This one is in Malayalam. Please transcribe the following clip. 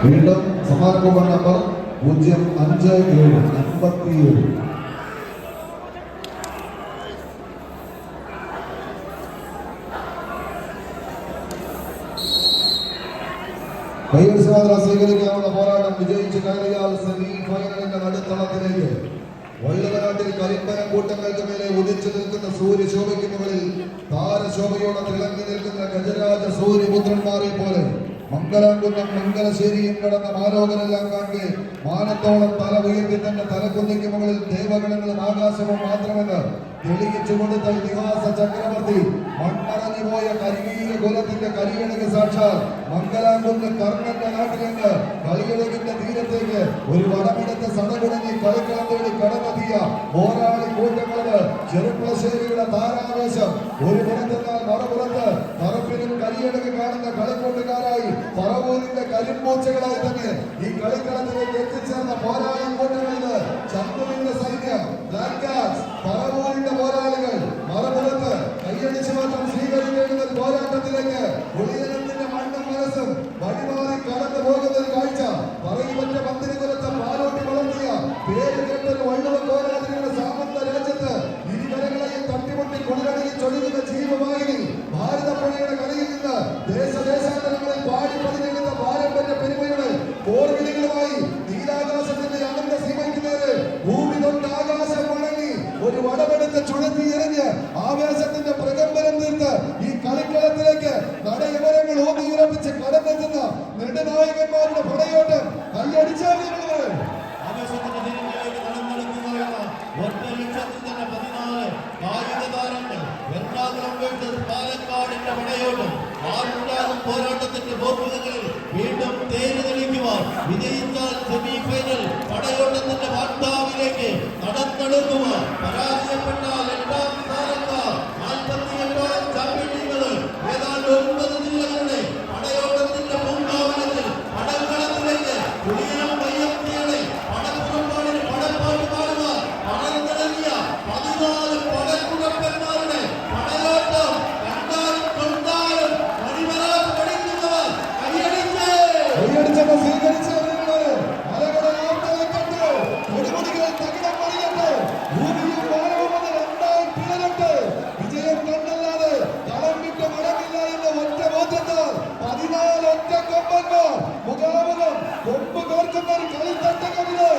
വീണ്ടും സമാരംഭ നമ്പർ 057 57. സ്വീകരിക്കാവുന്ന പോരാട്ടം വിജയിച്ച് കയറിയാൽ സെമി ഫൈനലിന്റെ നടുത്തളത്തിലേക്ക്. വള്ളുവനാട്ടിൽ കരിമ്പനം കൂട്ടങ്ങൾക്ക് മേലെ ഉദിച്ചു നിൽക്കുന്ന സൂര്യശോഭയ്ക്ക് മുകളിൽ താരശോഭയോടെ തിളങ്ങി നിൽക്കുന്ന ഗജരാജ സൂര്യപുത്രന്മാരെ പോലെ മംഗലാംകുന്നം മംഗലശ്ശേരിയും കടന്ന മാലോകരെല്ലാം കാണെ മാനത്തോളം തല ഉയർത്തി തന്നെ തലക്കുന്നിക്ക് മുകളിൽ ദേവഗണങ്ങളും ആകാശവും മാത്രമെന്ന് തെളിയിച്ചു കൊടുത്ത ഇതിഹാസ ചക്രവർത്തി മൺമറഞ്ഞു പോയ കരിവീര കുലത്തിന്റെ കരിയണക്ക് സാക്ഷാൽ മംഗലാംകുന്ന് കർണന്റെ നാട്ടിൽ നിന്ന് കളിയഴകിന്റെ തീരത്തേക്ക് ഒരു വടമെടുത്ത് സടകുടങ്ങി കളിക്കളം തേടി കടന്നെത്തിയ പോരാളി കൂട്ടങ്ങളത് ചെറുപ്പശ്ശേരിയുടെ താരാവേശം. ഒരു പുറത്തെന്നാൽ മറുപുറത്ത് പറപ്പിനും കരിയഴക് കാണുന്ന കളിക്കൂട്ടുകാരായി പറവൂരിന്റെ കരിമ്പൂച്ചകളായി തന്നെ ഈ കളിക്കളത്തിലേക്ക് എത്തിച്ചേർന്ന പോരാളി കൂട്ടങ്ങളില് ചന്തുവിന്റെ സൈന്യം, ബ്ലാക്ക് കാറ്റ്സ്, പറവൂരിന്റെ പോരാളികൾ. മറുപുറത്ത് കൈയടിച്ചു മാത്രം സ്വീകരിക്കേണ്ടുന്ന പോരാട്ടത്തിലേക്ക് ഒളിയനത്തിന്റെ മണ്ണും മനസ്സും വഴിമാറി കടന്നു പോകുന്ന ഒരു കാഴ്ച. പറയുമറ്റ പന്തിരികുലത്തെ പാലോട്ടി വളർത്തിയ പേര് കേട്ടൊരു വള്ളുവ പോരാളികളുടെ സാമന്ത രാജ്യത്ത് ഇരുകരങ്ങളെയും തട്ടിമുട്ടി കൊണ്ടടങ്ങി ചൊല്ലുന്ന ജീവവാഹിനി ഭാരതപ്പുഴയുടെ കരയിൽ നിന്ന് ദേശദേശാന്തരങ്ങളിൽ പാടി പതിനെടുത്ത പാരമ്പര്യ പെരുമയുടെ പോർവിളികളുമായി നീലാകാശത്തിന്റെ അനന്ത സീമയ്ക്കുന്നേര് ഭൂമി തൊട്ട് ആകാശം വണങ്ങി ഒരു വടമെടുത്ത് ചുഴത്തി എറിഞ്ഞ് ആവേശത്തിന്റെ പ്രകമ്പനം തീർത്ത് ഈ കളിക്കളത്തിലേക്ക് നടയമരങ്ങൾ ഊന്നിയുറപ്പിച്ച് കടന്നെത്തുന്ന നെടുനായകന്മാരുടെ പടയോട്ടം കൈയടിച്ചാൽ പാലക്കാടിന്റെ പടയോട്ടം ആറുണ്ടാകും പോരാട്ടത്തിന്റെ ബോർഡുകളിൽ വീണ്ടും തേര് തെളിക്കുവാൻ വിജയിച്ചാൽ സെമി ഫൈനൽ പടയോട്ടത്തിന്റെ വാർത്താവിലേക്ക് നടന്നെടുക്കുവാൻ പരാജയപ്പെട്ടാൽ എട്ടാം സ്ഥാനക്കാർ 48 ചാമ്പ്യന്മാർ ഏതാണ്ട് 9 ജില്ലകളുടെ പടയോട്ടത്തിന്റെ പൂങ്കാവനത്തിൽ പടക്കളത്തിലേക്ക് കുടിയനം വയ്യത്തിയുടെ പടപ്പുറപ്പാടിന് പടപ്പാട്ട് പാടുവാൻ പണം നൽകിയ 14 പടക്കുടപ്പന്മാരുടെ പടയോട്ടം കണ്ടാലും കൊണ്ടാലും മണിമരാത്ത് പഠിക്കുന്നവർ കൈയടിച്ച് സ്വീകരിച്ച വിജയം കണ്ടല്ലാതെ കളം വിട്ട് മടങ്ങില്ല എന്ന ഒറ്റ ബോധ്യത്താൽ 14 ഒറ്റ കൊമ്പന്മാർ മുഖാമുഖം കൊമ്പ് കോർക്കുന്ന ഒരു കളി തട്ടകവില്